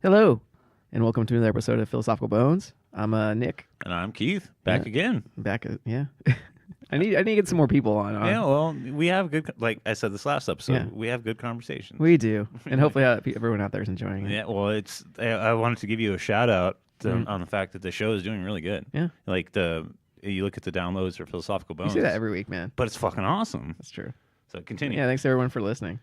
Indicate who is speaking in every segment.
Speaker 1: Hello, and welcome to another episode of Philosophical Bones. I'm Nick.
Speaker 2: And I'm Keith, back again.
Speaker 1: Back, yeah. I need to get some more people on.
Speaker 2: Yeah, well, we have good, like I said this last episode,
Speaker 1: Yeah.
Speaker 2: we have good conversations.
Speaker 1: We do, and hopefully everyone out there is enjoying it.
Speaker 2: Yeah, well, I wanted to give you a shout out on the fact that the show is doing really good.
Speaker 1: Yeah.
Speaker 2: Like you look at the downloads for Philosophical
Speaker 1: You
Speaker 2: Bones.
Speaker 1: say that every week, man.
Speaker 2: But it's fucking awesome.
Speaker 1: That's true.
Speaker 2: So continue.
Speaker 1: Yeah, thanks everyone for listening.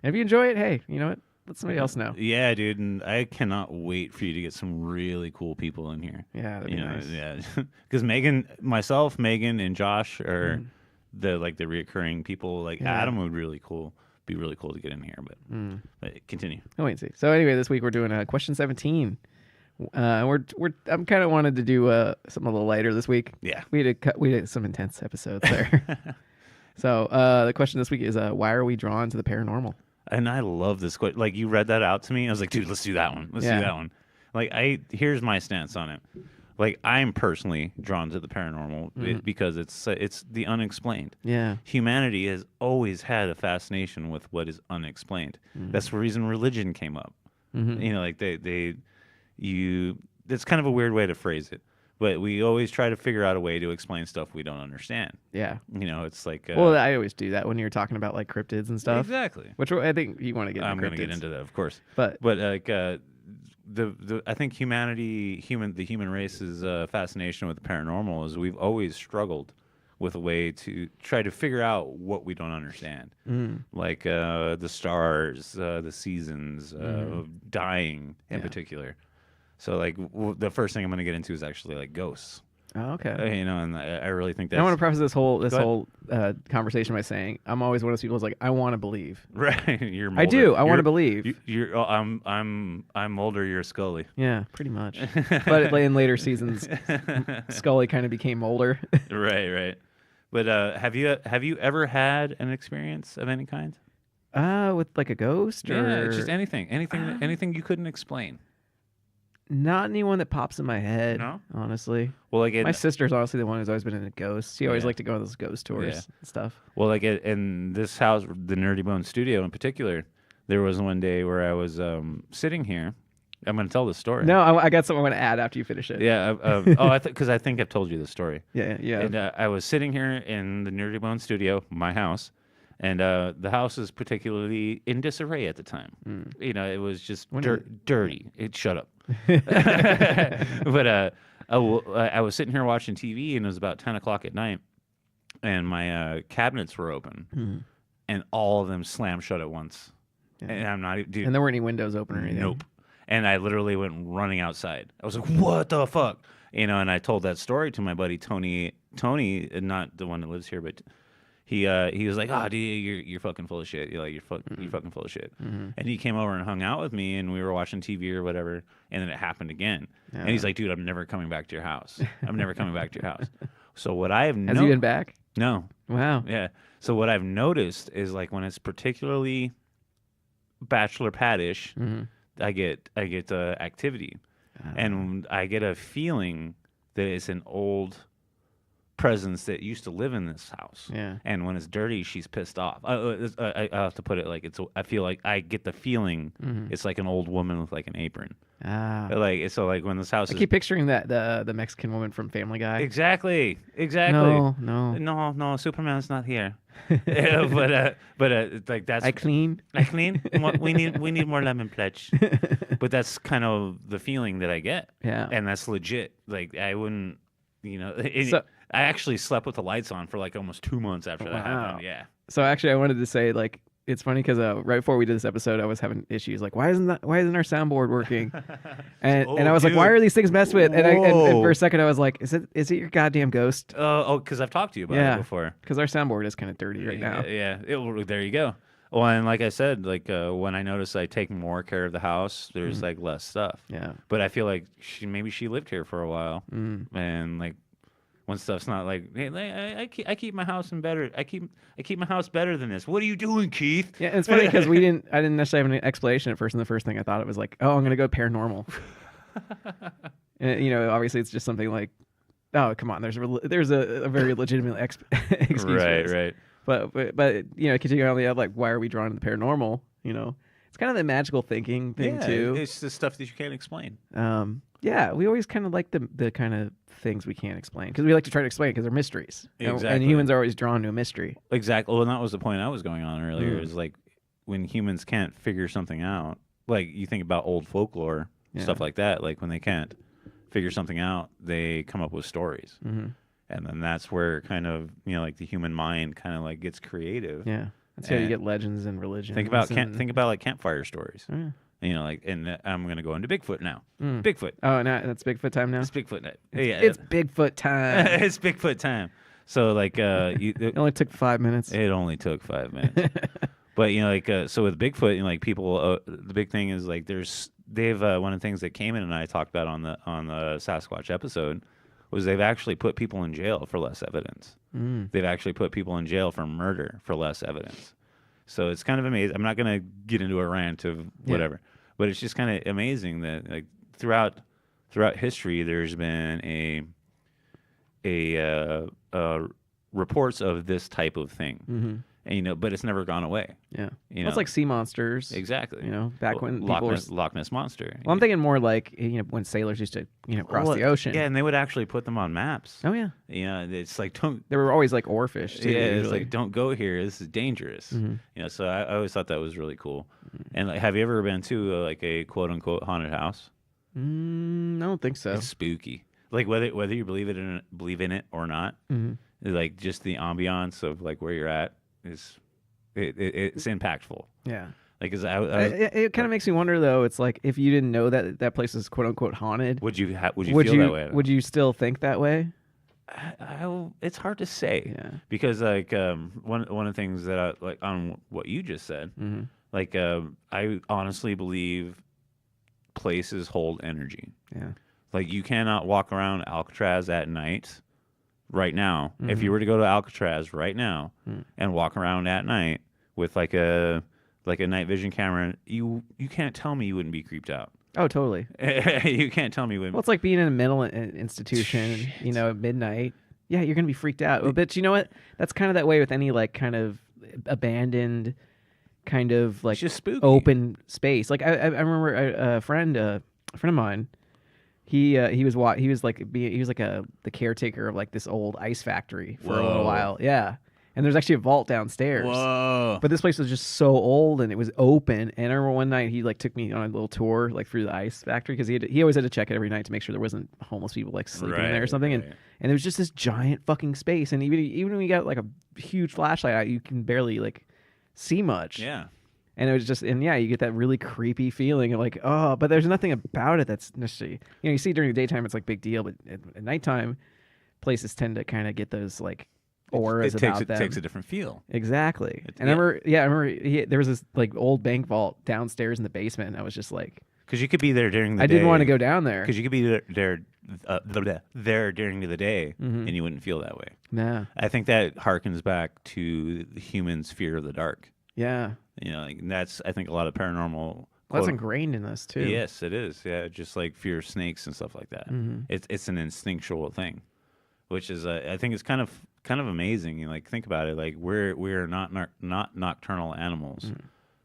Speaker 1: And if you enjoy it, hey, you know what? Let somebody else know.
Speaker 2: Yeah, dude, and I cannot wait for you to get some really cool people in here.
Speaker 1: Yeah, that'd be nice.
Speaker 2: Yeah, because Megan, and Josh are the reoccurring people. Like Adam would be really cool to get in here. But continue.
Speaker 1: Oh, wait and see. So anyway, this week we're doing question 17. I'm kind of wanted to do something a little lighter this week.
Speaker 2: Yeah,
Speaker 1: we had some intense episodes there. So the question this week is why are we drawn to the paranormal?
Speaker 2: And I love this question. Like, you read that out to me. I was like, dude, let's do that one. Let's do that one. Like, here's my stance on it. Like, I'm personally drawn to the paranormal because it's the unexplained. Yeah. Humanity has always had a fascination with what is unexplained. That's the reason religion came up. You know, like it's kind of a weird way to phrase it. But we always try to figure out a way to explain stuff we don't understand. Yeah. You know, it's like...
Speaker 1: well, I always do that when you're talking about, like, cryptids and stuff.
Speaker 2: Exactly.
Speaker 1: Which I think you want to get into.
Speaker 2: I'm going to get into that, of course.
Speaker 1: But
Speaker 2: like, I think the human race's fascination with the paranormal is we've always struggled with a way to try to figure out what we don't understand. Like the stars, the seasons, dying in particular. So, like, the first thing I'm going to get into is actually, like, ghosts.
Speaker 1: Oh, okay.
Speaker 2: You know, and I really think that.
Speaker 1: I want to preface this whole conversation by saying I'm always one of those people who's like, I want to believe.
Speaker 2: Right. You're Mulder.
Speaker 1: I do. I want to believe.
Speaker 2: I'm Mulder. You're Scully.
Speaker 1: Yeah, pretty much. But in later seasons, Scully kind of became Mulder.
Speaker 2: Right. But have you ever had an experience of any kind?
Speaker 1: With like a ghost or
Speaker 2: just anything you couldn't explain.
Speaker 1: Not anyone that pops in my head, honestly. Well, like my sister's honestly the one who's always been into ghosts. She always liked to go on those ghost tours and stuff.
Speaker 2: Well, like in this house, the Nerdy Bone studio in particular, there was one day where I was sitting here. I'm going to tell this story.
Speaker 1: No, I got something I want to add after you finish it.
Speaker 2: Yeah. Because I think I've told you the story.
Speaker 1: Yeah.
Speaker 2: And I was sitting here in the Nerdy Bone studio, my house. And the house was particularly in disarray at the time. You know, it was just dirty. Shut up. But I was sitting here watching TV, and it was about 10 o'clock at night, and my cabinets were open, and all of them slammed shut at once. Yeah. And I'm not, dude.
Speaker 1: And there weren't any windows open or anything.
Speaker 2: Nope. And I literally went running outside. I was like, "What the fuck?" You know, and I told that story to my buddy Tony, not the one that lives here, but. He was like, "Oh, dude, you're fucking full of shit. You're like, you're fucking full of shit." And he came over and hung out with me, and we were watching TV or whatever, and then it happened again. And he's like, "Dude, I'm never coming back to your house. I'm never coming back to your house." So what I have
Speaker 1: has he been back?
Speaker 2: No.
Speaker 1: Wow.
Speaker 2: Yeah. So what I've noticed is like when it's particularly bachelor pad-ish, I get activity, and I get a feeling that it's an old presence that used to live in this house. Yeah. And when it's dirty, she's pissed off. I have to put it like I feel like I get the feeling it's like an old woman with like an apron. Ah. Like so, like when this house.
Speaker 1: I keep picturing that the Mexican woman from Family Guy.
Speaker 2: Exactly. No. Superman's not here. but like that's.
Speaker 1: I clean.
Speaker 2: We need more lemon pledge. But that's kind of the feeling that I get. Yeah. And that's legit. Like I wouldn't. You know. I actually slept with the lights on for like almost 2 months after that happened. Yeah.
Speaker 1: So actually, I wanted to say like it's funny because right before we did this episode, I was having issues like why isn't our soundboard working? And I was like, why are these things messed with? And for a second I was like, is it your goddamn ghost?
Speaker 2: Because I've talked to you about it before.
Speaker 1: Because our soundboard is kind of dirty right now.
Speaker 2: Yeah. There you go. Well, and like I said, like when I notice I take more care of the house, there's like less stuff. Yeah. But I feel like maybe she lived here for a while, and like. When stuff's not like, hey, I keep my house in better. I keep my house better than this. What are you doing, Keith?
Speaker 1: Yeah, it's funny because I didn't necessarily have an explanation at first, and the first thing I thought it was like, oh, I'm gonna go paranormal. And, you know, obviously it's just something like, oh, come on, there's a very legitimate excuse.
Speaker 2: Right.
Speaker 1: But you know, continuing on the like, why are we drawn to the paranormal? You know, it's kind of the magical thinking thing too.
Speaker 2: It's the stuff that you can't explain.
Speaker 1: Yeah, we always kind of like the kind of things we can't explain because we like to try to explain because they're mysteries.
Speaker 2: Exactly.
Speaker 1: And humans are always drawn to a mystery.
Speaker 2: Exactly. Well, that was the point I was going on earlier. Is like when humans can't figure something out. Like you think about old folklore, stuff like that. Like when they can't figure something out, they come up with stories, and then that's where kind of like the human mind kind of like gets creative.
Speaker 1: Yeah, that's how you get legends and religion.
Speaker 2: Think about like campfire stories. Like, and I'm gonna go into Bigfoot now. Bigfoot.
Speaker 1: Oh, no, that's Bigfoot time now.
Speaker 2: It's Bigfoot night.
Speaker 1: It's Bigfoot time.
Speaker 2: It's Bigfoot time. So like,
Speaker 1: it only took 5 minutes.
Speaker 2: It only took 5 minutes. But so with Bigfoot, like people, the big thing is like they've one of the things that Cayman and I talked about on the Sasquatch episode was they've actually put people in jail for less evidence. They've actually put people in jail for murder for less evidence. So it's kind of amazing. I'm not going to get into a rant of whatever, but it's just kind of amazing that like throughout history, there's been a reports of this type of thing. And, but it's never gone away.
Speaker 1: Yeah. It's like sea monsters.
Speaker 2: Exactly.
Speaker 1: Back when
Speaker 2: Loch Ness Monster.
Speaker 1: Well, I'm thinking more like, when sailors used to, cross the ocean.
Speaker 2: Yeah, and they would actually put them on maps.
Speaker 1: Oh, yeah.
Speaker 2: It's like, don't...
Speaker 1: They were always like oarfish, too.
Speaker 2: Yeah,
Speaker 1: usually.
Speaker 2: it's like, don't go here. This is dangerous. So I always thought that was really cool. And like, have you ever been to like a quote-unquote haunted house?
Speaker 1: I don't think so.
Speaker 2: It's spooky. Like, whether you believe in it or not, like, just the ambiance of like where you're at, it's impactful.
Speaker 1: Yeah.
Speaker 2: Like,
Speaker 1: it kind of makes me wonder though. It's like if you didn't know that place is quote unquote haunted,
Speaker 2: would you feel that way?
Speaker 1: Would you still think that way?
Speaker 2: It's hard to say.
Speaker 1: Yeah.
Speaker 2: Because like one of the things that I like on what you just said, like I honestly believe places hold energy.
Speaker 1: Yeah.
Speaker 2: Like you cannot walk around Alcatraz at night. Right now, if you were to go to Alcatraz right now and walk around at night with like a night vision camera, you can't tell me you wouldn't be creeped out.
Speaker 1: Oh, totally.
Speaker 2: You can't tell me you wouldn't.
Speaker 1: Well, it's like being in a mental institution, at midnight. Yeah, you're gonna be freaked out. But you know what? That's kind of that way with any like kind of abandoned, kind of like
Speaker 2: just spooky.
Speaker 1: Open space. Like I remember a friend of mine. He was the caretaker of like this old ice factory for a little while. Yeah. And there's actually a vault downstairs.
Speaker 2: Whoa.
Speaker 1: But this place was just so old and it was open. And I remember one night he like took me on a little tour like through the ice factory because he always had to check it every night to make sure there wasn't homeless people like sleeping in there or something.
Speaker 2: Right.
Speaker 1: And there was just this giant fucking space. And even when you got like a huge flashlight out, you can barely like see much.
Speaker 2: Yeah.
Speaker 1: And it was just, you get that really creepy feeling of like, oh, but there's nothing about it that's necessarily, you see during the daytime it's like big deal, but at nighttime, places tend to kind of get those like auras about them.
Speaker 2: It takes a different feel.
Speaker 1: Exactly. I remember there was this like old bank vault downstairs in the basement, and I was just like,
Speaker 2: because you could be there during the day.
Speaker 1: I didn't want to go down there.
Speaker 2: Because you could be there during the day, and you wouldn't feel that way.
Speaker 1: Nah.
Speaker 2: I think that harkens back to the human's fear of the dark.
Speaker 1: Yeah.
Speaker 2: That's, I think, a lot of paranormal.
Speaker 1: Well, that's ingrained in us too.
Speaker 2: Yes, it is. Yeah, just like fear of snakes and stuff like that. It's an instinctual thing, which is I think it's kind of amazing. Like think about it. Like we're not nocturnal animals,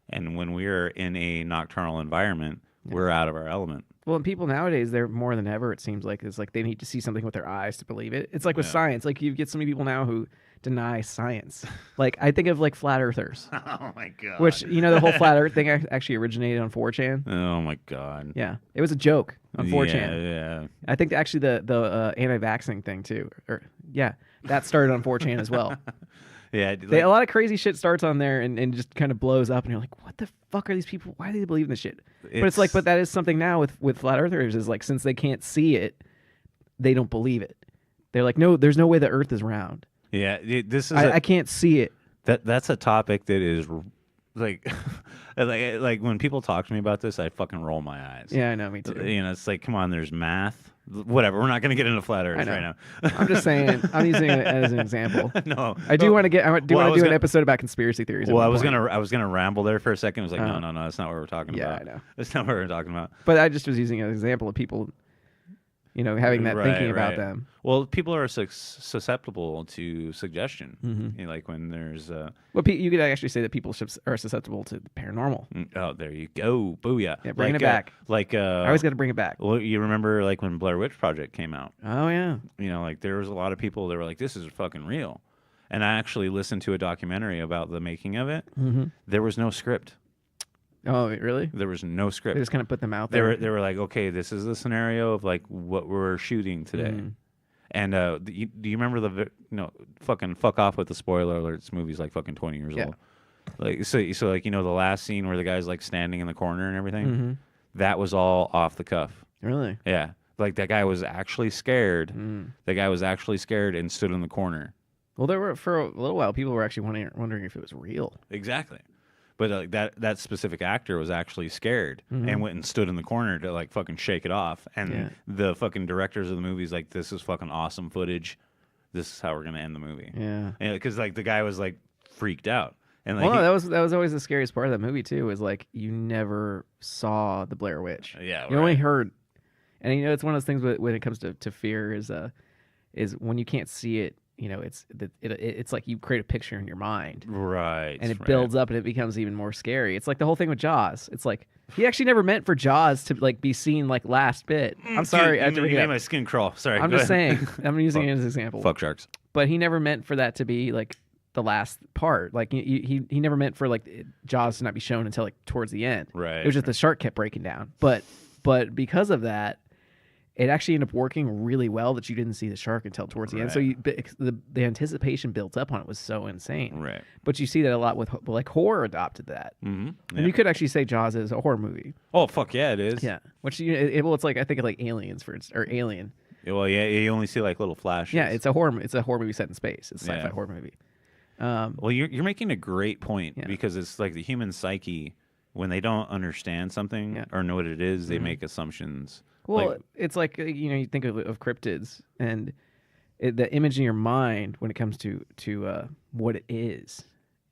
Speaker 2: and when we're in a nocturnal environment, we're out of our element.
Speaker 1: Well, and people nowadays, they're more than ever. It seems like it's like they need to see something with their eyes to believe it. It's like with science. Like you get so many people now who deny science. Like I think of like flat earthers.
Speaker 2: Oh my god!
Speaker 1: Which the whole flat Earth thing actually originated on 4chan.
Speaker 2: Oh my god!
Speaker 1: Yeah, it was a joke on 4chan.
Speaker 2: Yeah.
Speaker 1: I think actually the anti-vaxxing thing too, that started on 4chan as well.
Speaker 2: Yeah,
Speaker 1: a lot of crazy shit starts on there and just kind of blows up, and you're like, what the fuck are these people? Why do they believe in this shit? But that is something now with flat earthers is like since they can't see it, they don't believe it. They're like, no, there's no way the Earth is round.
Speaker 2: Yeah, this is.
Speaker 1: I can't see it.
Speaker 2: That's a topic that is like, like when people talk to me about this, I fucking roll my eyes.
Speaker 1: Yeah, I know, me too.
Speaker 2: It's like, come on, there's math. Whatever, we're not going to get into flat Earth right now.
Speaker 1: I'm just saying, I'm using it as an example.
Speaker 2: No,
Speaker 1: I do want to do an episode about conspiracy theories.
Speaker 2: Well, I was gonna ramble there for a second. I was like, no, that's not what we're talking about.
Speaker 1: Yeah, I know.
Speaker 2: That's not what we're talking about.
Speaker 1: But I just was using an example of people, having that thinking about them.
Speaker 2: Well, people are susceptible to suggestion. Like when there's
Speaker 1: well, you could actually say that people are susceptible to the paranormal.
Speaker 2: Oh, there you go. Booyah.
Speaker 1: Yeah, bringing it back. I always got to bring it back.
Speaker 2: Well, you remember like when Blair Witch Project came out?
Speaker 1: Oh, yeah.
Speaker 2: Like there was a lot of people that were like, this is fucking real. And I actually listened to a documentary about the making of it. There was no script.
Speaker 1: Oh, really?
Speaker 2: There was no script.
Speaker 1: They just kind of put them out there.
Speaker 2: They were like, okay, this is the scenario of like what we're shooting today. And do you remember fucking fuck off with the spoiler alerts? Movie's like fucking 20 years old. Like so like the last scene where the guy's like standing in the corner and everything. That was all off the cuff.
Speaker 1: Really?
Speaker 2: Yeah. Like that guy was actually scared. The guy was actually scared and stood in the corner.
Speaker 1: Well, there were for a little while people were actually wondering if it was real.
Speaker 2: Exactly. But like that specific actor was actually scared and went and stood in the corner to like fucking shake it off. And the fucking directors of the movie's like, this is fucking awesome footage. This is how we're gonna end the movie. Yeah. Because like the guy was like freaked out. And like,
Speaker 1: that was always the scariest part of that movie too. Was like you never saw the Blair Witch.
Speaker 2: Yeah.
Speaker 1: You only heard, and it's one of those things when it comes to fear is when you can't see it. It's like you create a picture in your mind,
Speaker 2: right?
Speaker 1: And it builds up, and it becomes even more scary. It's like the whole thing with Jaws. It's like he actually never meant for Jaws to like be seen like last bit. I'm sorry,
Speaker 2: you made my skin crawl. Sorry,
Speaker 1: I'm just saying. I'm using it as an example.
Speaker 2: Fuck sharks.
Speaker 1: But he never meant for that to be like the last part. Like he never meant for like Jaws to not be shown until like towards the end.
Speaker 2: Right.
Speaker 1: It was just the shark kept breaking down. But because of that, it actually ended up working really well that you didn't see the shark until towards the end. So the anticipation built up on it was so insane.
Speaker 2: Right.
Speaker 1: But you see that a lot with like horror adopted that. And you could actually say Jaws is a horror movie.
Speaker 2: Oh fuck yeah, it is.
Speaker 1: Yeah. Which it's like I think of like Aliens or Alien.
Speaker 2: Well, yeah, you only see like little flashes.
Speaker 1: Yeah, it's a horror movie set in space. It's a sci-fi horror movie.
Speaker 2: Well, you're making a great point because it's like the human psyche when they don't understand something or know what it is, they make assumptions.
Speaker 1: Well, it's like you think of cryptids and the image in your mind when it comes to what it is,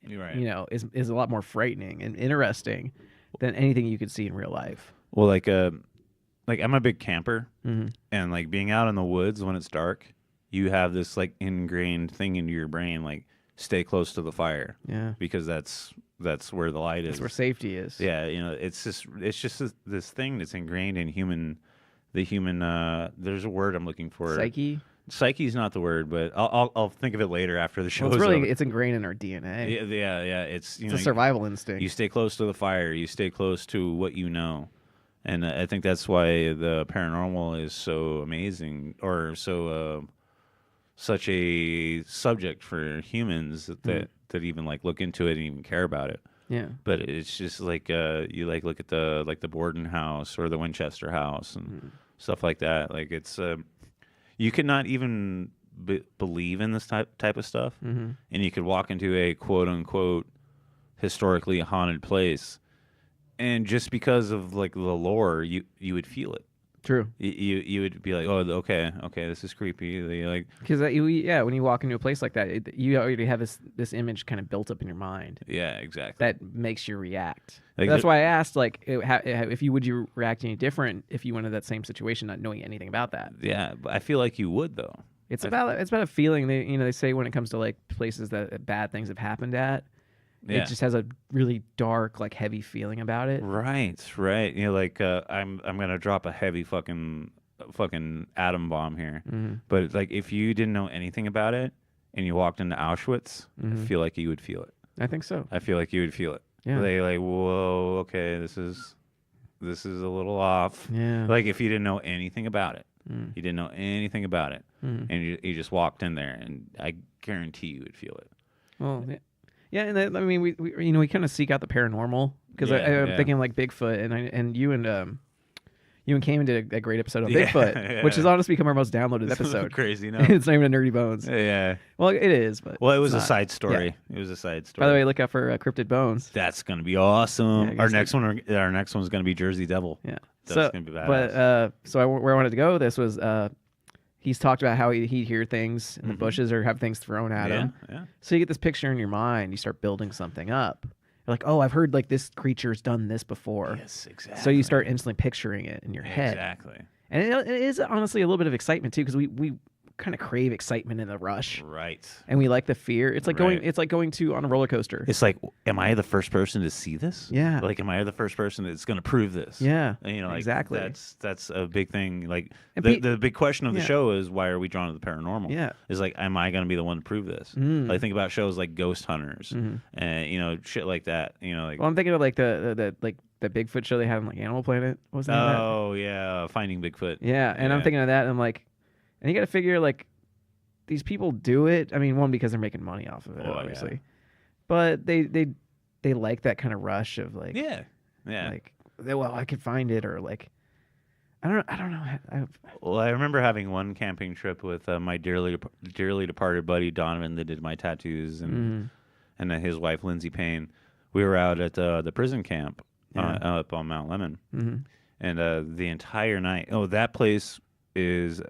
Speaker 1: is a lot more frightening and interesting than anything you could see in real life.
Speaker 2: Well, like I'm a big camper, and like being out in the woods when it's dark, you have this like ingrained thing into your brain, like stay close to the fire, because that's where the light is.
Speaker 1: That's where safety is.
Speaker 2: Yeah, it's just this thing that's ingrained in the human. There's a word I'm looking for.
Speaker 1: Psyche.
Speaker 2: Psyche's not the word, but I'll think of it later after the show.
Speaker 1: Well, it's ingrained in our DNA.
Speaker 2: Yeah. It's
Speaker 1: a survival instinct.
Speaker 2: You stay close to the fire. You stay close to what you know, and I think that's why the paranormal is so amazing, or so such a subject for humans that even like look into it and even care about it.
Speaker 1: Yeah.
Speaker 2: But it's just like you like look at the Borden house or the Winchester house and stuff like that. Like it's you could not even believe in this type of stuff, and you could walk into a quote unquote historically haunted place, and just because of like the lore, you would feel it.
Speaker 1: True.
Speaker 2: You would be like, oh, okay, this is creepy. Like,
Speaker 1: because when you walk into a place like that, you already have this image kind of built up in your mind.
Speaker 2: Yeah, exactly.
Speaker 1: That makes you react.
Speaker 2: Like,
Speaker 1: that's why I asked, like, would you react any different if you went into that same situation, not knowing anything about that?
Speaker 2: Yeah, but I feel like you would though.
Speaker 1: It's about a feeling. They say when it comes to like places that bad things have happened at. Yeah. It just has a really dark, like heavy feeling about it.
Speaker 2: Right. Like I'm gonna drop a heavy fucking atom bomb here. But like if you didn't know anything about it and you walked into Auschwitz, I feel like you would feel it.
Speaker 1: I think so.
Speaker 2: I feel like you would feel it. Yeah. Like whoa, okay, this is a little off. Yeah. Like if you didn't know anything about it, you didn't know anything about it, and you just walked in there, and I guarantee you would feel it.
Speaker 1: Well. Yeah. Yeah, and we kind of seek out the paranormal because I'm thinking like Bigfoot, and you and Cayman did a great episode on Bigfoot, which has honestly become our most downloaded episode.
Speaker 2: Crazy, no?
Speaker 1: It's not even a Nerdy Bones.
Speaker 2: Yeah.
Speaker 1: Well, it is, but
Speaker 2: it was a side story. Yeah. It was a side story.
Speaker 1: By the way, look out for Cryptid Bones.
Speaker 2: That's gonna be awesome. Yeah, our next one's gonna be Jersey Devil.
Speaker 1: Yeah.
Speaker 2: That's gonna be badass.
Speaker 1: But where I wanted to go with this was he's talked about how he'd hear things in the bushes or have things thrown at him. Yeah. So you get this picture in your mind. You start building something up. You're like, oh, I've heard like this creature's done this before.
Speaker 2: Yes, exactly.
Speaker 1: So you start instantly picturing it in your head.
Speaker 2: Exactly.
Speaker 1: And it is honestly a little bit of excitement too, because we kind of crave excitement in the rush,
Speaker 2: Right.
Speaker 1: and we like the fear. It's like
Speaker 2: Right.
Speaker 1: going to on a roller coaster.
Speaker 2: It's like, am I the first person to see this?
Speaker 1: Yeah.
Speaker 2: Like, am I the first person that's going to prove this?
Speaker 1: Yeah.
Speaker 2: And, like,
Speaker 1: exactly.
Speaker 2: That's a big thing. Like,
Speaker 1: And
Speaker 2: the big question of the show is, why are we drawn to the paranormal?
Speaker 1: Yeah.
Speaker 2: Is like, am I going to be the one to prove this? Like, think about shows like Ghost Hunters and shit like that. Like,
Speaker 1: well, I'm thinking of like the Bigfoot show they had on like Animal Planet. What was that?
Speaker 2: Oh yeah, Finding Bigfoot.
Speaker 1: Yeah, and I'm thinking of that, and I'm like, and you got to figure like, these people do it. I mean, one, because they're making money off of it, obviously, but they like that kind of rush of like, like, well, I could find it, or like, I don't know.
Speaker 2: Well, I remember having one camping trip with my dearly departed buddy Donovan that did my tattoos, and his wife Lindsay Payne. We were out at the prison camp up on Mount Lemmon, and the entire night. Oh, that place is.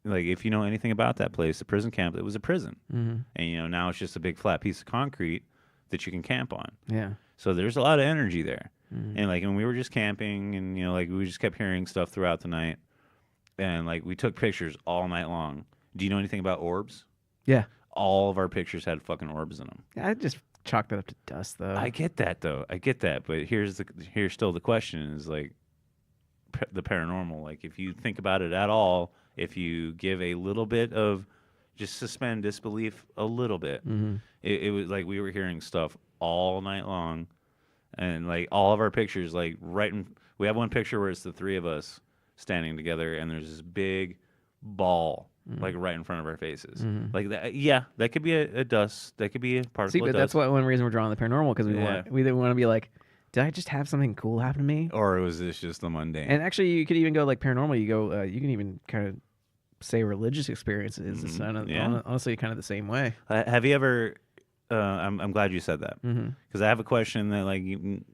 Speaker 2: Like, if you know anything about that place, the prison camp, it was a prison. And, now it's just a big flat piece of concrete that you can camp on.
Speaker 1: Yeah.
Speaker 2: So there's a lot of energy there. And, like, when we were just camping and, like, we just kept hearing stuff throughout the night. And, like, we took pictures all night long. Do you know anything about orbs?
Speaker 1: Yeah.
Speaker 2: All of our pictures had fucking orbs in them.
Speaker 1: I just chalked that up to dust, though.
Speaker 2: I get that, though. I get that. But here's still the question is, like, the paranormal. Like, if you think about it at all, if you give a little bit of just suspend disbelief a little bit, it was like we were hearing stuff all night long, and like all of our pictures, like we have one picture where it's the three of us standing together, and there's this big ball like right in front of our faces, like that. Yeah, that could be a dust. That could be a particle.
Speaker 1: See, but
Speaker 2: of
Speaker 1: that's
Speaker 2: dust.
Speaker 1: one reason we're drawing the paranormal, because we didn't want to be like, did I just have something cool happen to me,
Speaker 2: or was this just the mundane?
Speaker 1: And actually, you could even go like paranormal. You can even kind of say religious experiences. It's honestly kind of the same way.
Speaker 2: Have you ever? I'm glad you said that, because I have a question that like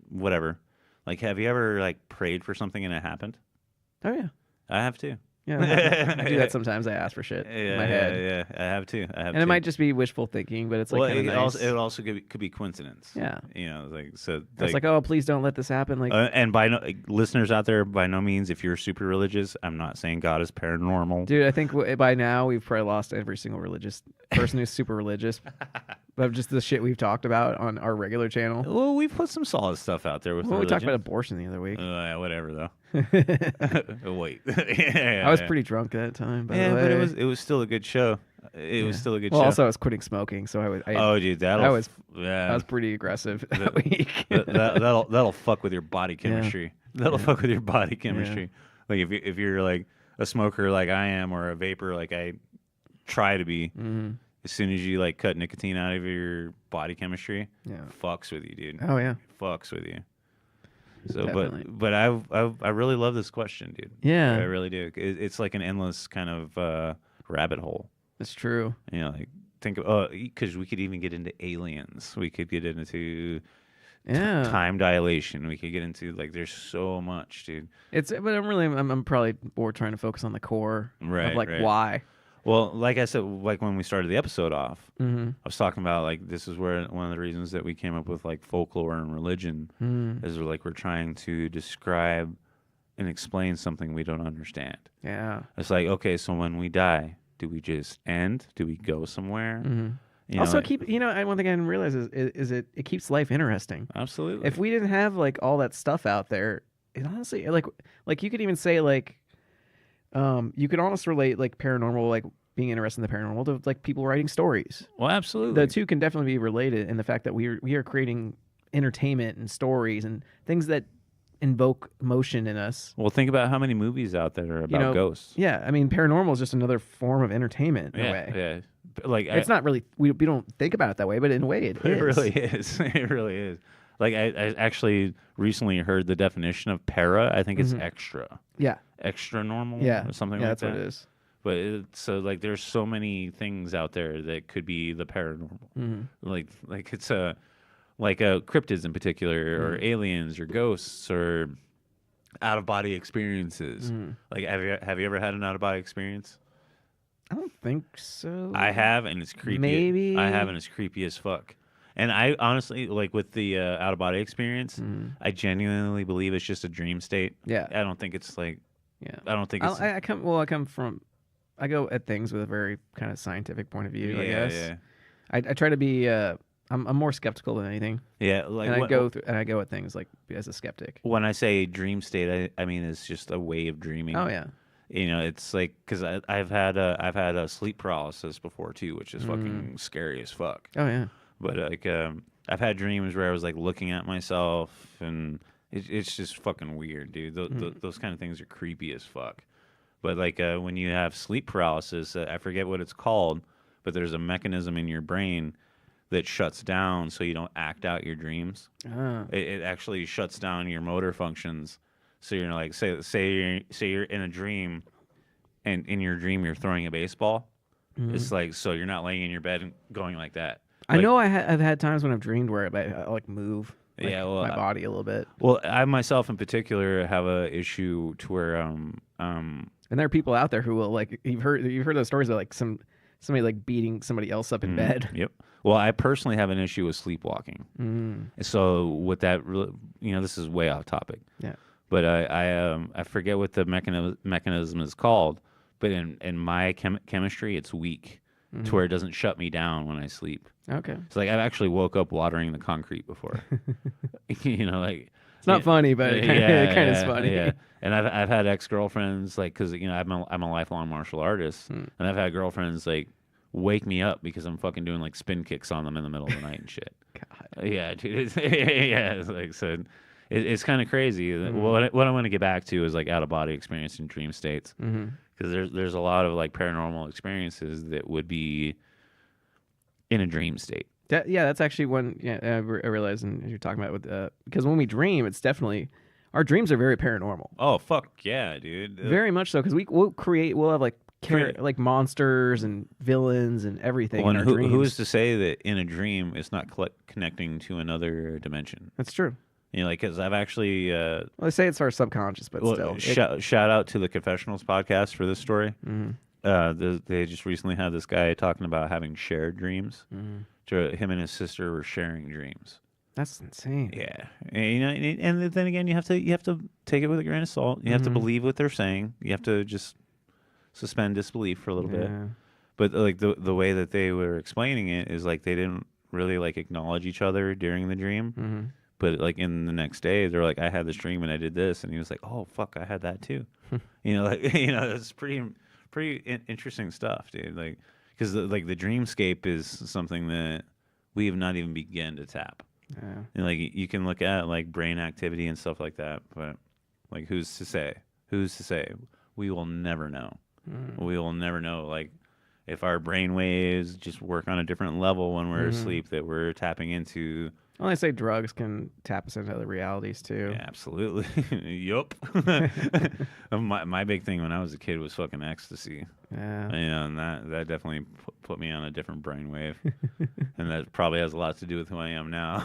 Speaker 2: whatever. Like, have you ever like prayed for something and it happened?
Speaker 1: Oh yeah,
Speaker 2: I have too.
Speaker 1: Yeah, I do that sometimes. I ask for shit in my head.
Speaker 2: Yeah, I have too.
Speaker 1: And it might just be wishful thinking, but it's like kind of nice.
Speaker 2: It also could be coincidence.
Speaker 1: Yeah,
Speaker 2: like so.
Speaker 1: It's like, oh, please don't let this happen. Like,
Speaker 2: and listeners out there, by no means, if you're super religious, I'm not saying God is paranormal,
Speaker 1: dude. I think by now we've probably lost every single religious person who's super religious. Of just the shit we've talked about on our regular channel.
Speaker 2: Well, we've put some solid stuff out there with.
Speaker 1: Well, we talked about abortion the other week.
Speaker 2: Whatever though. Wait,
Speaker 1: I was pretty drunk at that time. By the way.
Speaker 2: But it was still a good show. It was still a good show.
Speaker 1: Well, also I was quitting smoking, so I was pretty aggressive that week.
Speaker 2: that'll fuck with your body chemistry. That'll fuck with your body chemistry. Like if you're like a smoker like I am, or a vapor like I try to be. As soon as you like cut nicotine out of your body chemistry, fucks with you, dude.
Speaker 1: Oh yeah,
Speaker 2: fucks with you. So,
Speaker 1: definitely.
Speaker 2: but I really love this question, dude.
Speaker 1: Yeah,
Speaker 2: I really do. It's like an endless kind of rabbit hole.
Speaker 1: That's true.
Speaker 2: Like think of because we could even get into aliens. We could get into time dilation. We could get into like there's so much, dude.
Speaker 1: But I'm probably more trying to focus on the core of like why.
Speaker 2: Well, like I said, like when we started the episode off, I was talking about like this is where one of the reasons that we came up with like folklore and religion is we're trying to describe and explain something we don't understand.
Speaker 1: Yeah,
Speaker 2: it's like, okay, so when we die, do we just end? Do we go somewhere?
Speaker 1: Also, one thing I didn't realize is it keeps life interesting.
Speaker 2: Absolutely.
Speaker 1: If we didn't have like all that stuff out there, it honestly like you could even say like. You could almost relate like paranormal, like being interested in the paranormal, to like people writing stories.
Speaker 2: Well, absolutely.
Speaker 1: The two can definitely be related in the fact that we are creating entertainment and stories and things that invoke emotion in us.
Speaker 2: Well, think about how many movies out there are about ghosts.
Speaker 1: Yeah, I mean, paranormal is just another form of entertainment in a way.
Speaker 2: Yeah, like
Speaker 1: it's not really we don't think about it that way, but in a way it is.
Speaker 2: It really is. It really is. Like I actually recently heard the definition of para. I think it's extra.
Speaker 1: Yeah.
Speaker 2: Extra normal.
Speaker 1: Yeah.
Speaker 2: Or something
Speaker 1: like
Speaker 2: that.
Speaker 1: Yeah, that's what it is.
Speaker 2: But so like there's so many things out there that could be the paranormal. Like it's like cryptids in particular, or aliens, or ghosts, or out of body experiences. Like have you ever had an out of body experience?
Speaker 1: I don't think so.
Speaker 2: I have, and it's creepy.
Speaker 1: Maybe
Speaker 2: I have, and it's creepy as fuck. And I honestly, like with the out-of-body experience, I genuinely believe it's just a dream state.
Speaker 1: Yeah.
Speaker 2: I don't think it's like
Speaker 1: Yeah.
Speaker 2: I don't think it's.
Speaker 1: I come from. I go at things with a very kind of scientific point of view. I guess.
Speaker 2: Yeah.
Speaker 1: I try to be. I'm more skeptical than anything.
Speaker 2: Yeah, like
Speaker 1: and I go at things like as a skeptic.
Speaker 2: When I say dream state, I mean it's just a way of dreaming.
Speaker 1: Oh yeah.
Speaker 2: It's like because I've had a sleep paralysis before too, which is fucking scary as fuck.
Speaker 1: Oh yeah.
Speaker 2: But like I've had dreams where I was like looking at myself, and it's just fucking weird, dude. Those kind of things are creepy as fuck. But like when you have sleep paralysis, I forget what it's called, but there's a mechanism in your brain that shuts down so you don't act out your dreams. It actually shuts down your motor functions. So you're like, say you're in a dream, and in your dream you're throwing a baseball. It's like, so you're not laying in your bed and going like that.
Speaker 1: I know I've had times when I've dreamed where I like move my body a little bit.
Speaker 2: Well, I myself in particular have a issue to where
Speaker 1: and there are people out there who will like you've heard those stories of like somebody like beating somebody else up in bed.
Speaker 2: Yep. Well, I personally have an issue with sleepwalking. So with that, this is way off topic.
Speaker 1: Yeah.
Speaker 2: But I forget what the mechanism is called. But in my chemistry, it's weak to where it doesn't shut me down when I sleep.
Speaker 1: Okay.
Speaker 2: So like I've actually woke up watering the concrete before. Like
Speaker 1: it's not funny, but it kind of is funny.
Speaker 2: Yeah. And I've had ex-girlfriends like because I'm a lifelong martial artist, and I've had girlfriends like wake me up because I'm fucking doing like spin kicks on them in the middle of the night and shit.
Speaker 1: God.
Speaker 2: Yeah, dude. It's like so. It's kind of crazy. What I want to get back to is like out of body experience and dream states, because there's a lot of like paranormal experiences that would be in a dream state.
Speaker 1: That's actually one. Yeah, I realized, and you're talking about with because when we dream, it's definitely our dreams are very paranormal.
Speaker 2: Oh fuck yeah, dude!
Speaker 1: Very much so, because we'll have like like monsters and villains and everything in our dreams.
Speaker 2: Who is to say that in a dream it's not connecting to another dimension?
Speaker 1: That's true.
Speaker 2: Like, because I've actually...
Speaker 1: well, they say it's our subconscious, but still.
Speaker 2: Shout out to the Confessionals podcast for this story. They just recently had this guy talking about having shared dreams. Him and his sister were sharing dreams.
Speaker 1: That's insane.
Speaker 2: Yeah. And then again, you have to take it with a grain of salt. You have to believe what they're saying. You have to just suspend disbelief for a little bit. But like the way that they were explaining it is like they didn't really like acknowledge each other during the dream. But like in the next day, they're like, I had this dream and I did this, and he was like, oh fuck, I had that too. It's pretty interesting stuff, dude. Like, because the dreamscape is something that we have not even begun to tap.
Speaker 1: Yeah.
Speaker 2: And like you can look at like brain activity and stuff like that, but like who's to say? Who's to say? We will never know. We will never know. Like if our brain waves just work on a different level when we're asleep, that we're tapping into.
Speaker 1: Well, they say drugs can tap us into other realities too.
Speaker 2: Yeah, absolutely. Yup. my big thing when I was a kid was fucking ecstasy.
Speaker 1: Yeah.
Speaker 2: And that definitely put me on a different brainwave. And that probably has a lot to do with who I am now.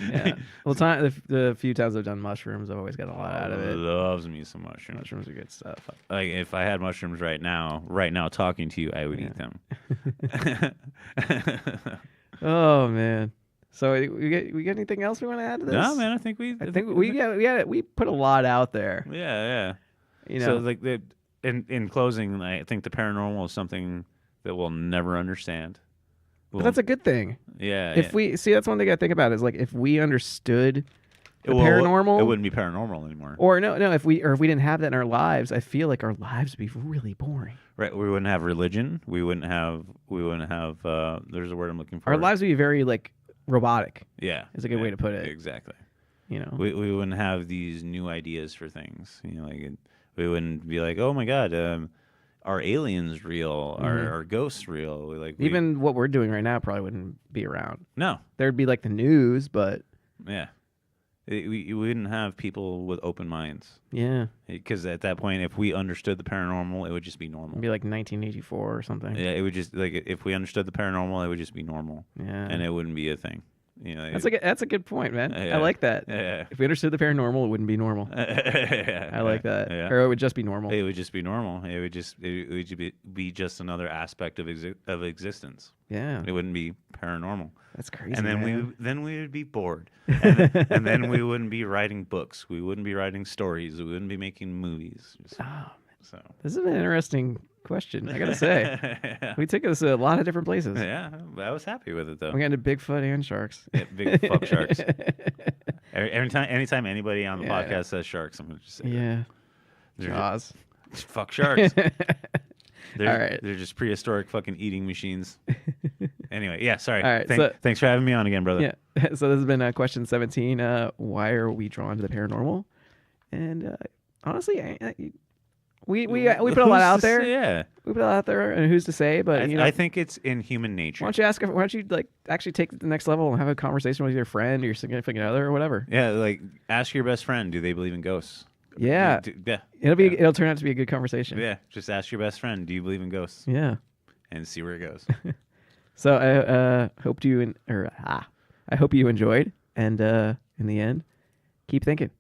Speaker 1: Yeah. Well, the few times I've done mushrooms, I've always got a lot out of it.
Speaker 2: Loves me some mushrooms.
Speaker 1: Mushrooms are good stuff.
Speaker 2: Like if I had mushrooms right now talking to you, I would eat them.
Speaker 1: Oh man. So we got anything else we want to add to this?
Speaker 2: No, man. I think we
Speaker 1: put a lot out there.
Speaker 2: Yeah. So like in closing, I think the paranormal is something that we'll never understand.
Speaker 1: But that's a good thing.
Speaker 2: Yeah.
Speaker 1: If we see, that's one thing I think about is like if we understood the paranormal,
Speaker 2: it wouldn't be paranormal anymore.
Speaker 1: Or no, if we didn't have that in our lives, I feel like our lives would be really boring.
Speaker 2: Right. We wouldn't have religion. We wouldn't have. There's a word I'm looking for.
Speaker 1: Our lives would be very like robotic.
Speaker 2: Yeah,
Speaker 1: is a good way to put it.
Speaker 2: Exactly.
Speaker 1: We
Speaker 2: wouldn't have these new ideas for things. We wouldn't be like, oh my god, are aliens real? Are ghosts real?
Speaker 1: Even what we're doing right now probably wouldn't be around.
Speaker 2: No,
Speaker 1: there'd be like the news, but
Speaker 2: yeah, we wouldn't have people with open minds.
Speaker 1: Yeah,
Speaker 2: because at that point, if we understood the paranormal, it would just be normal.
Speaker 1: It'd be like 1984 or something.
Speaker 2: Yeah, it would just like if we understood the paranormal, it would just be normal.
Speaker 1: Yeah,
Speaker 2: and it wouldn't be a thing. You know,
Speaker 1: that's a good point, man.
Speaker 2: Yeah.
Speaker 1: I like that.
Speaker 2: Yeah.
Speaker 1: If we understood the paranormal, it wouldn't be normal. I like that.
Speaker 2: Yeah.
Speaker 1: Or it would just be normal.
Speaker 2: It would just be normal. It would be just another aspect of existence.
Speaker 1: Yeah.
Speaker 2: It wouldn't be paranormal.
Speaker 1: That's crazy.
Speaker 2: And then we would be bored. And then we wouldn't be writing books. We wouldn't be writing stories. We wouldn't be making movies. So
Speaker 1: this is an interesting question, I gotta say. We took us a lot of different places.
Speaker 2: Yeah, I was happy with it though.
Speaker 1: We got into Bigfoot and sharks.
Speaker 2: Yeah, big fuck sharks. Anytime anybody on the podcast says sharks, I'm gonna just say
Speaker 1: Jaws.
Speaker 2: Fuck sharks.
Speaker 1: All right.
Speaker 2: They're just prehistoric fucking eating machines. Anyway, yeah, sorry.
Speaker 1: All right,
Speaker 2: thanks for having me on again, brother.
Speaker 1: Yeah. So this has been question 17. Why are we drawn to the paranormal? And honestly, we put a lot out there.
Speaker 2: Yeah,
Speaker 1: we put a lot out there, and who's to say? But
Speaker 2: I think it's in human nature.
Speaker 1: Why don't you like actually take it to the next level and have a conversation with your friend or your significant other or whatever?
Speaker 2: Yeah, like ask your best friend, do they believe in ghosts?
Speaker 1: Yeah,
Speaker 2: yeah.
Speaker 1: It'll turn out to be a good conversation.
Speaker 2: Yeah, just ask your best friend, do you believe in ghosts?
Speaker 1: Yeah,
Speaker 2: and see where it goes.
Speaker 1: So I hope you enjoyed, and in the end, keep thinking.